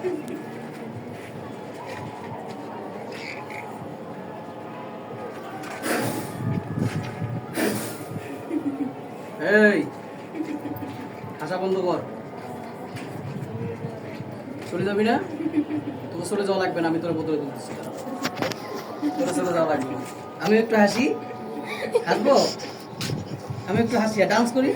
এই হাসা বন্ধ কর। চলে যাবি না? তোর চলে যাওয়া লাগবে না, আমি তোর বোতলে তুলতেছি। তোর চলে যাওয়া লাগবে না। আমি একটু হাসি, হাসবো? আমি একটু হাসি আর ডান্স করি।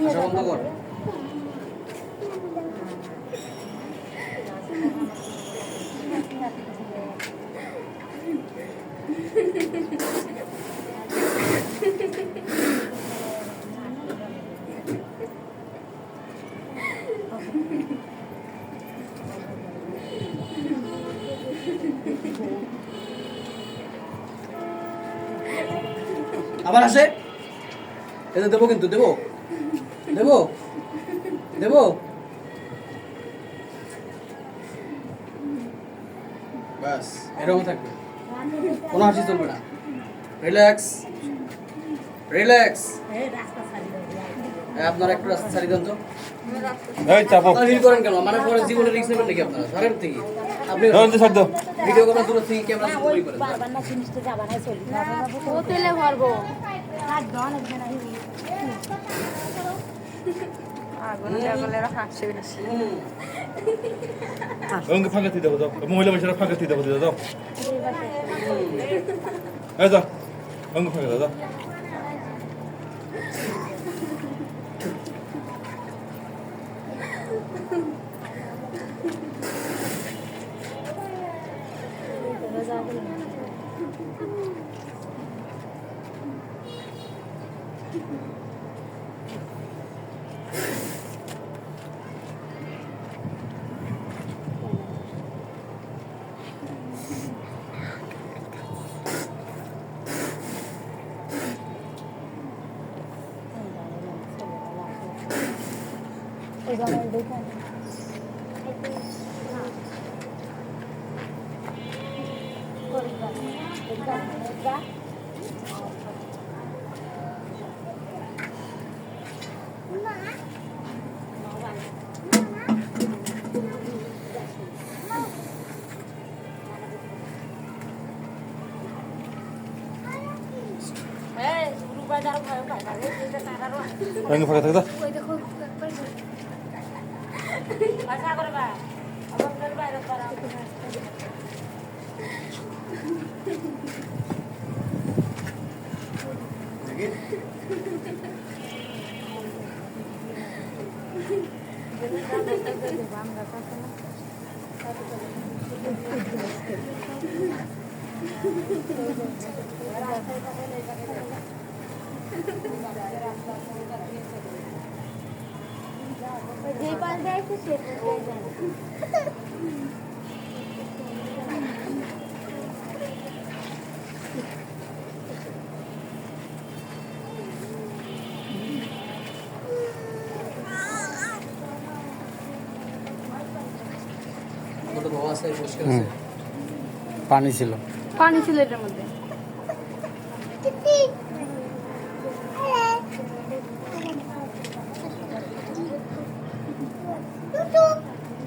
হাসা বন্ধ কর। আবার আসে, এটা দেবো কিন্তু, দেবো দেবো দেবো। ব্যাস এরকম থাকবে, কোনো হাসি চলবে না। Relax relax. আপনারা একটু রাস্তা ছাড়ি দেন তো। হিল করেন কেন? মানে পরে জীবনে রিস্ক নেবেন নাকি আপনারা? ধরেন থেকে আপনি ভিডিও করার দূর থেকে ক্যামেরা চুরি করেন। ফাঁকা দিতে হতো, মহিলা মানুষেরা ফাঁকা দিতে হতো দাদা। এই যা অঙ্গ ফাঁকা দাদা। রঙ ফাঁকা থাকে যে পাল দেয় সে পানি ছিল, এটার মধ্যে।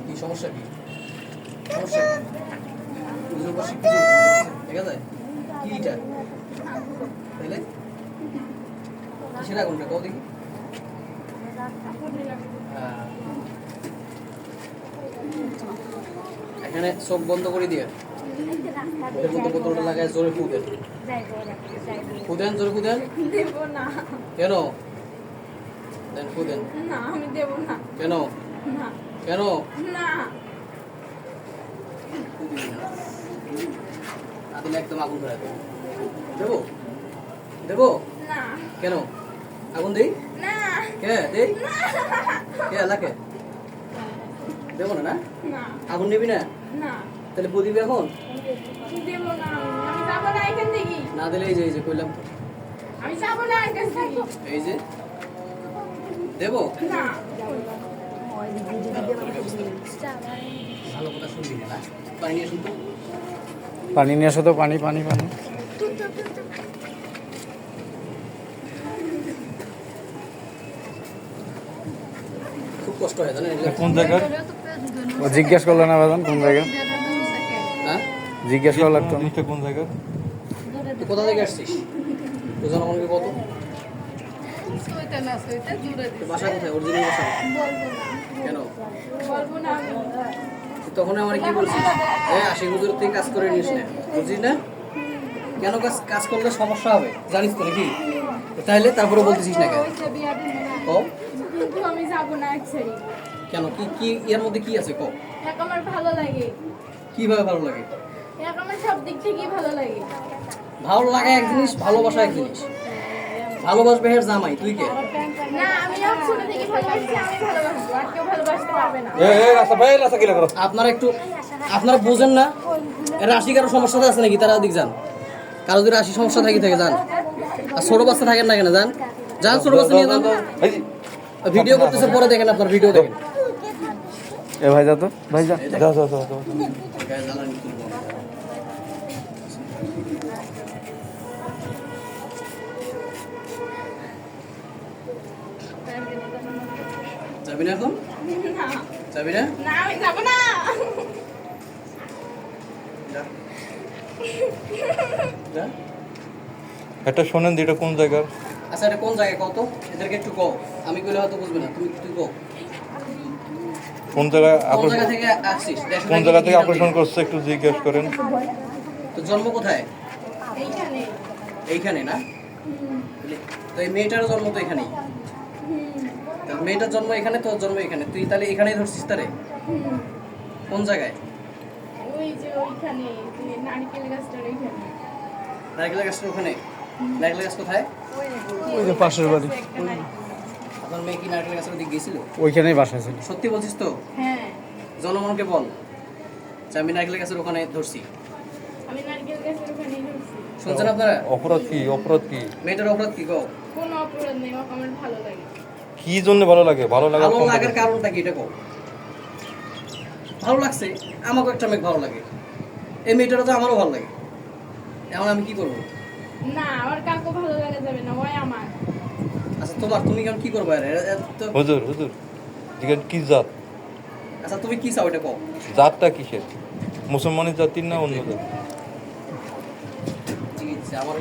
কি সমস্যা? কি সমস্যা? দেখা যায় কি এটা? তাইলে কিসের আগুনটা কও দেখি। এখানে চোখ বন্ধ করে দিয়ে ওদের মধ্যে বোতলটা লাগায় জোরে ফুদেন, ফুদেন, জোরে ফুদেন। কেন দেন? ফুদেন। কেন কেন? দিলে একদম আগুন ধরে দেবো, দেবো। কেন আগুন দিই? কে দেই? কে এলাকে দেবো না? না আগুন নিবি না? তাহলে বু দিবি এখন? যাবো না এখান থেকে। না দিলে এই যে কইলাম তো, আমি যাবো না এখান থেকে। এই যে দেবো। না। ভালো কথা শুনবি না, পানি নিয়ে শুনতো। পানি নিয়ে আসো তো, পানি পানি পানি। খুব কষ্ট হয় জানেন এগুলো। কোন জায়গার ও জিজ্ঞেস করলো না বাজান কোন জায়গা, হ্যাঁ জিজ্ঞেস করা লাগতো না। জিনিসটা কোন জায়গার? তুই কোথা থেকে আসছিস? তুই জনগণকে কত? সইতে না সইতে জুড়ে তোর দিস। বাসা কোথায়? অরিজিনাল বাসা বলবো না। কেন? বলবো না আমি। তুই তখন আমার কি বলছিস? আশি হুজুর থেকে কাজ করে নিস না, বুঝছিস না? কেন কাজ করলে সমস্যা হবে জানিস তো নাকি? তাইলে তারপরে বলতেছিস না কেন? ওইটা বিয়া দিবো না। কও কিন্তু আমি যাবো না এক সাইড। কেন, কি কি এর মধ্যে কি আছে কও? এক আমার ভালো লাগে। কিভাবে ভালো লাগে? এক আমার সব দিক থেকেই ভালো লাগে। ভালো লাগা এক জিনিস, ভালোবাসা এক জিনিস। ভালোবাসবে হের জামাই, তুই কে? না আমি আর ছোট থেকে ভালোবাসি, আমি ভালোবাসবো, আর কেউ ভালোবাসতে পারবে না। রাস্তা কিলা করো। আপনারা বোঝেন না, রাশি কারো সমস্যা আছে নাকি? তারা দিক যান, কারো যদি রাশি সমস্যা থাকে যান। আর ছোট বাচ্চা থাকেন না কেন? যান যান, ছোট বাচ্চা নিয়ে যান। ভিডিও করতেছে, পরে দেখেন, আপনার ভিডিও দেখেন। এ ভাই যা তো, ভাই যা। যাও যাও যাও যাও। যাবি না এখন? না, যাবি না? না আমি যাবো না। যা। যা। এটা শোনেন এটা কোন জায়গার? আচ্ছা, এটা কোন জায়গায় কত? এদেরকে একটু কও, আমি কইলে হয়তো বুঝবে না, তুই কও। কোন জায়গায় কোন জায়গা থেকে আসছিস? দেশ কোন নাকি জায়গা থেকে কি অপারেশন জানি? করছে একটু জিজ্ঞেস করেন। তো জন্ম কোথায়? এইখানে। এইখানে না? তো এই মেয়েটারও জন্ম তো এখানেই। তো মেয়েটার জন্ম এখানে, তোর জন্ম এখানে, তুই তাহলে এখানেই ধরছিস তারে? কোন জায়গায়? ওই যে ওইখানে, যে নারকেল গাছটার ওইখানে। নারকেল গাছটার ওখানে? নারকেল গাছ কোথায়? ওই যে পাশের বাড়ি, একটা নাই। আপনার মেয়ে কি নারকেল গাছের দিকে গেছিল? ওইখানেই বাসা ছিল। সত্যি বলছিস তো? হ্যাঁ, জনগণকে বল যে আমি নারকেল গাছের ওখানে ধরছি। আমি নারকেল গাছের ওখানেই ধরছি। শুনছেন আপনারা? অপরাধ কি? অপরাধ কি? মেয়েটার অপরাধ কি কও? কোনো অপরাধ নেই, ওকে আমার ভালো লাগে। কি জন্য ভালো লাগে? ভালো লাগার ভালো কোন লাগার জায়গায়? কারণটা কি এটা কও? ভালো লাগছে, আমাকে একটা মেয়ে ভালো লাগে, এই মেয়েটারও তো আমারও ভালো লাগে, এখন আমি কি করবো? না, আমার কাউকে ভালো লাগা যাবে না, ওই আমার। আচ্ছা তুমি কেমন কি করবো? হুজুর হুজুর জিজ্ঞেস কি জাত? আচ্ছা তুমি কি চাও এটা কও? জাতটা কিসের? মুসলমানের জাতির না অন্য জাতি? চিকিৎসা আমার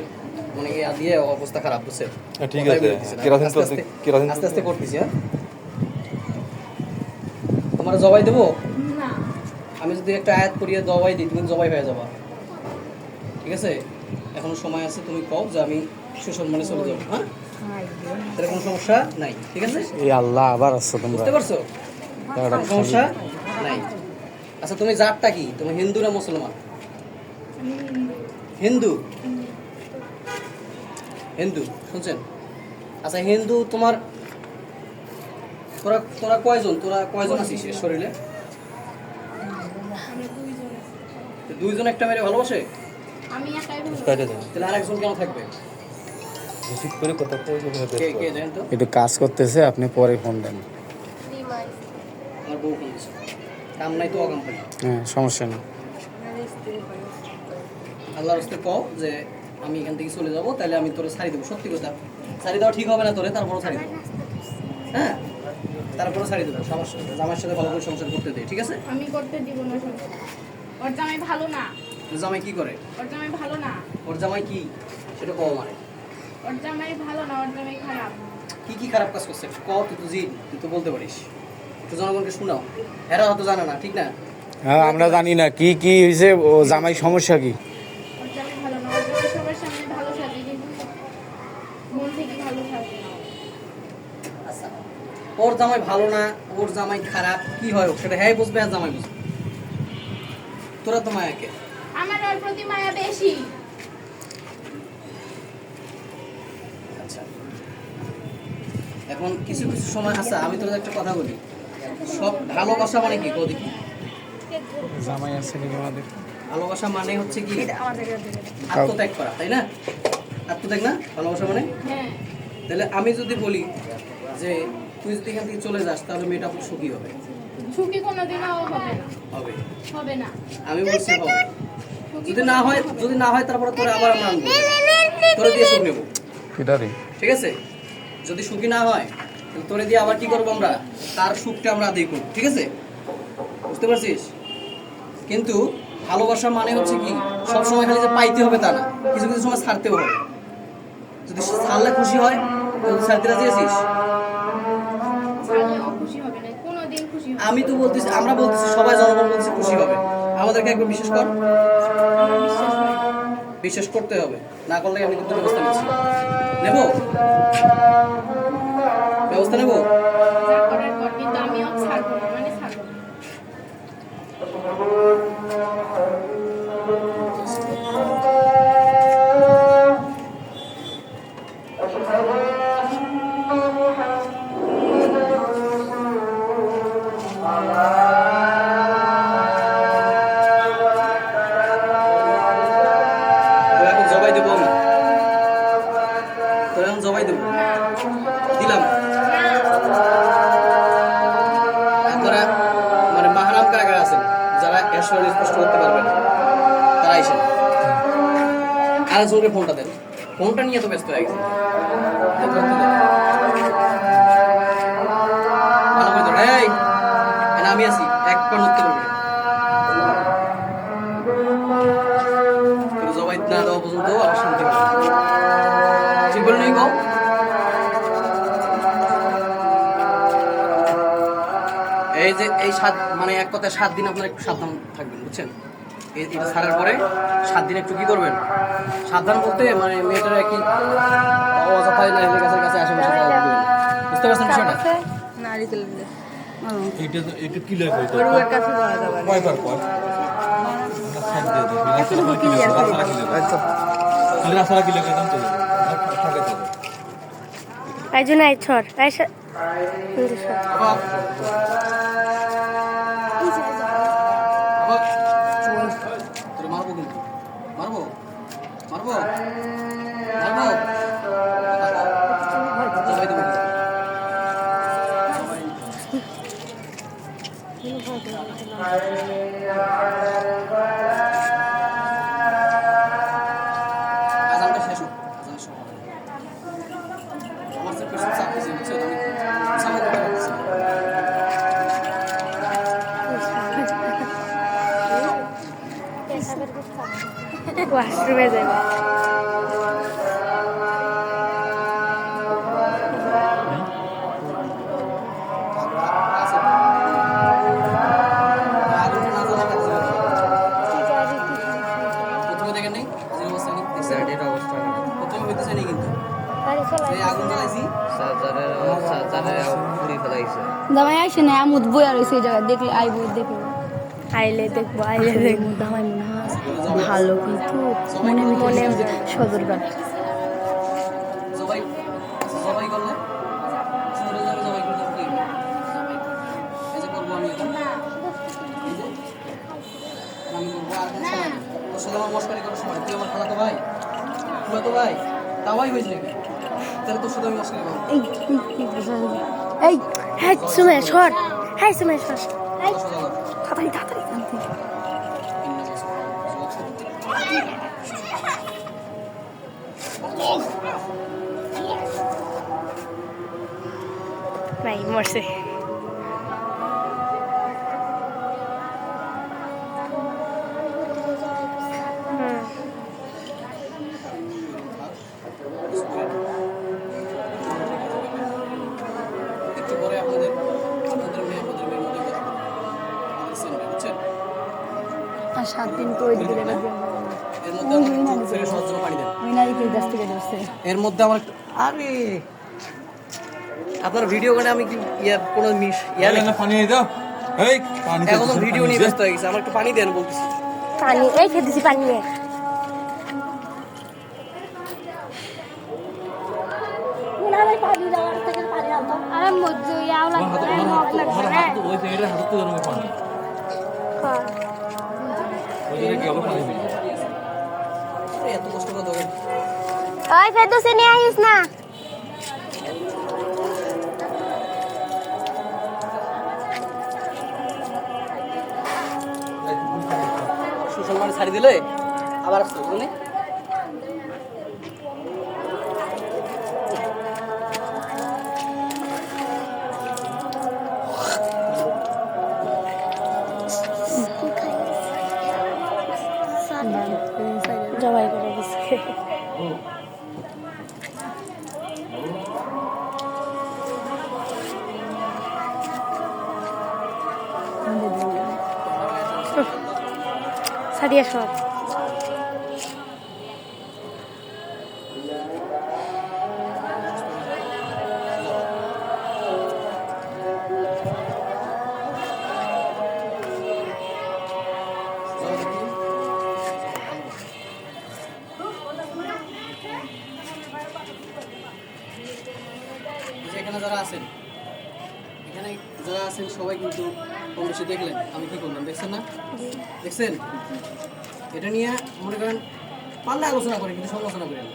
মানে দিয়ে অবস্থা খারাপ, বুঝছে? ঠিক আছে, কেরাসিন তো কেরাসিন আস্তে আস্তে করতেছি। হ্যাঁ, তোমার জবাই দেবো? না, আমি যদি একটা আয়াত করিয়ে জবাই দিই, তুমি জবাই হয়ে যাবা, ঠিক আছে? এখনো সময় আছে, তুমি কও যে আমি সুসম্মানে চলে যাবো। হ্যাঁ, তাহলে কোনো সমস্যা নাই, ঠিক আছে? এই আল্লাহ আবার আসছো তোমরা। বুঝতে পারছো? কোনো সমস্যা নাই। আচ্ছা তুমি জাতটা কি? তুমি হিন্দু না মুসলমান? আমি হিন্দু। হিন্দু? হিন্দু শুনছেন? আচ্ছা হিন্দু তোমার, তোরা তোরা কয়জন? তোরা কয়জন আছিস এর শরীরে? আমরা দুইজন আছি। তো দুইজন একটা মেরে ভালোবাসে, আমি একাই ভালো। কাটে দেন তাহলে আরেকজন কেন থাকবে? ঠিক করে কথা কই কে কে জানেন তো? একটু কাজ করতেছে, আপনি পরে ফোন দেন। আমার বউ ফোন দিচ্ছে, কাম নাই তো অকাম পাই। হ্যাঁ, সমস্যা নেই। আল্লাহর রাস্তে কও যে আমি এখান থেকে চলে যাবো, তাহলে আমি তোরে ছাড়ি দেবো। সত্যি কথা, ছাড়ি দেওয়া ঠিক হবে না তোরে, তারপরও ছাড়ি দেবো। হ্যাঁ, তারপরও ছাড়ি দেবো, সমস্যা নেই। জামাইয়ের সাথে ভালো করে সংসার করতে দে, ঠিক আছে? আমি করতে দিব না সংসার। ওর জামাই ভালো না। জামাই কি করে? ওর জামাই ভালো না। ওর জামাই কি সেটা কও মানে? ওর জামাই ভালো না, ওর জামাই খারাপ। কি কি খারাপ কাজ করছে ক, তুই তো জিন, তুই তো বলতে পারিস, একটু জনগণকে শোনাও, এরা হয়তো জানে না, ঠিক না? হ্যাঁ, আমরা জানি না কি কি হয়েছে, ও জামাই সমস্যা কি? ওর জামাই ভালো না, ওর জামাই সবার সামনে ভালো সাজে, কিন্তু মন থেকে ভালো সাজে না। আচ্ছা, ওর জামাই ভালো না, ওর জামাই খারাপ, কি হয় হোক সেটা হ্যাঁ বুঝবে আর জামাই বুঝবে। তোরা তো মায়াকে, আমার ওর প্রতি মায়া বেশি। আচ্ছা এখন কিছু কিছু সময় আছে, আমি তোদের একটা কথা বলি, সব ভালোবাসা মানে কি কদি কি? জামাই আছে কি আমাদের? ভালোবাসা মানে হচ্ছে কি আত্মত্যাগ করা, তাই না? আত্মত্যাগ না ভালোবাসা মানে? হ্যাঁ। তাহলে আমি যদি বলি যে তুই যদি এখান থেকে চলে যাস তাহলে মেয়েটা খুব সুখী হবে। সুখী কোনোদিনও হবে না। হবে? হবে না। আমি বলছি হবে। সুখী যদি না হয়, যদি না হয় তারপরে তোরে আবার আমরা আনবো, তোরে দিয়ে সুখ নেবো, ঠিক আছে? যদি সুখী না হয় তাহলে তোরে দিয়ে আবার কি করবো আমরা, তার সুখটা আমরা আদায় করবো, ঠিক আছে? বুঝতে পারছিস? কিন্তু ভালোবাসা মানে হচ্ছে কি সবসময় খালি যে পাইতে হবে তা না, কিছু কিছু সময় ছাড়তেও হবে। যদি ছাড়লে খুশি হয় তাহলে ছাড়তে রাজি আছিস? ছাড়লেও খুশি হবে না, কোনোদিন খুশি হবে না। আমি তো বলতেছি, আমরা বলতেছি, সবাই জনগণ বলতেছি খুশি হবে। আমাদেরকে একবার বিশ্বাস কর। আমার বিশ্বাস হয় না। বিশ্বাস করতে হবে, না করলে আমি কিন্তু ব্যবস্থা নিচ্ছি। নেব ব্যবস্থা নেব। যা করার কর, কিন্তু আমিও ছাড়বো না, মানে ছাড়বো না। তো এখন জবাই দেবো আমি, তো এখন জবাই দেবো, দিলাম। আপনারা মানে মাহারাম কারাগার আছেন যারা এসব স্পষ্ট করতে পারবেন তারা আইসেন। আরেকজনকে ফোনটা দেন, ফোনটা নিয়ে তো ব্যস্ত হয়ে গেছে। ভালো করে ধর, এই এখানে আমি আছি, একবার নড়তে পারবে না। তোর জবাই না দেওয়া পর্যন্ত আমার শান্তি হবে না। ঠিক বলে নেই গো? এই যে এই মানে এক কথায় 7 দিন আপনারা একটু সাবধান থাকবেন, বুঝছেন? এটা ছাড়ার পরে 7 দিন একটু কি করবেন, সাবধান বলতে মানে মেয়েটার কি অযথায় না এদের কাছে আশেপাশে যাওয়া উচিত না। বুঝতে পারছেন বিষয়টা? এটা কি লাগে হইতো কয়বার কয় সাইড দিয়ে দিই রাস্তা কি লাগে খালি রাস্তা কি লাগে জানতো থাকে থাকে আইজো নাই ছড় আইসা আবার তোরে মারবো, কিন্তু মারবো মারবো মারবো জবাই দেবো। আজানটা শেষ হোক, আজান শেষ হোক। আমার যে পেছনে চাপ দিয়েছে, বুঝছেন? আমি চাপ দিতে পারতেছি না। ওয়াশরুমে যাবে আগুনটা না জ্বালা কাটতে হবে। প্রথমে দেখেন নাই আজির অবস্থা নেই, দেখছেন? প্রথমে হইতেছে নেই কিন্তু এই আগুন জ্বালাইছি। দামাই আইসে না আমুদ বই আর সেই জায়গায় দেখলে আইবো দেখবো আইলে দেখবো দামাই মনে হয় ভালো কিন্তু মনে মনে সদরঘাট জবাই জবাই করলে সুন্দর করে জবাই করতে হবে। এই যে করবো আমি এখন, এই যে আমি করবো। আর কোনো সময় নেই, তোর সাথে আমার মশকারি করার সময়, তুই আমার খালাতো ভাই, খালাতো ভাই তাওয়াই হয়েছে নাকি? তাহলে তোর সাথে আমি মশকারি করবো। এই হ্যাঁ সুমে শর্ট হ্যাঁ সুমে শর্ট এই সোজা কর। তাড়াতাড়ি তাড়াতাড়ি জানতে নাই মরছে একটু পরে আপনাদের আপনাদের মেয়ে আমাদের মেয়ের মধ্যে কথা বলবো। আমাদের সেন্টারে, বুঝছেন? আর 7 দিন তো ওই দিকে রেখে দিও এর মধ্যে আমাকে একটু ফ্রেশ হওয়ার জন্য পানি দেন। ওই নারীকে গাছ থেকে ধরছে এর মধ্যে আমার একটু, আরে আপনার ভিডিও করে আমি কি কোনো ইয়া নেই। পানি দাও এই পানি এখন তো ভিডিও নিয়ে ব্যস্ত হয়ে গেছে, আমার একটু পানি দেন বলতেছি। পানি এই খেতেছি পানি নিয়ে আরে মজ্জু ইয়াও লাগবে ওই সাইডে হাত তো জানো পানি এটা কি হলো পানি দিবি এত কষ্ট করে দোকান ওই ফেরদৌসি নিয়ে আইস না সুসম্মানে ছাড়ি দিলে আবার আসতো বুঝলি জবাই করে দিচ্ছে সাদিয়া সব এখানে যারা আছেন এখানে যারা আছেন সবাই কিন্তু কম বেশি দেখলেন আমি কি করলাম দেখছেন না দেখছেন এটা নিয়ে মনে করেন পারলে আলোচনা করি কিন্তু সমালোচনা করি না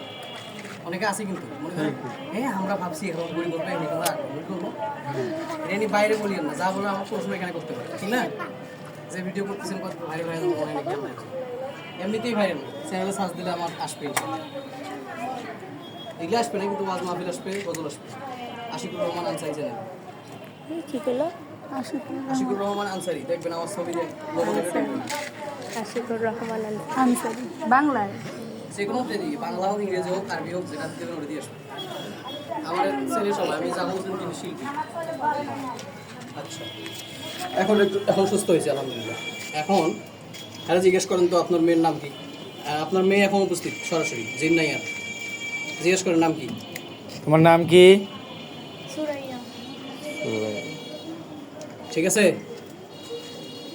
অনেকে আছে কিন্তু মনে করেন হ্যাঁ আমরা ভাবছি এখন বই করবো এমনি আমরা বই করবো এটা নিয়ে বাইরে বলিয়েন না যা বলে আমার প্রশ্ন এখানে করতে পারে ঠিক না যে ভিডিও করতেছেন কত ভাইরাল হয়ে যাবে মনে নাকি আমরা এমনিতেই ভাইরাল চ্যানেলে সার্চ দিলে আমার আসবে এগুলো আসবে না কিন্তু ওয়াজ মাহফিল আসবে গজল আসবে আশিকুর রহমান আনসারি চ্যানেল কি করলো আশিকুর রহমান আনসারি দেখবেন আমার ছবি দেখবেন আশিকুর রহমান আনসারি বাংলায় যে কোনো দিকে বাংলা হোক ইংরেজি হোক আরবি হোক যেটা দেবেন ওটা দিয়ে আসবে আমার ছেলে সবাই আমি জানো তিনি শিল্পী আচ্ছা এখন সুস্থ হয়েছে আলহামদুলিল্লাহ এখন আরে জিজ্ঞেস করেন তো আপনার মেয়ের নাম কি আর আপনার মেয়ে এখন উপস্থিত সরাসরি জিন নাই আর জিজ্ঞেস করেন নাম কি তোমার নাম কি সুরাইয়া ঠিক আছে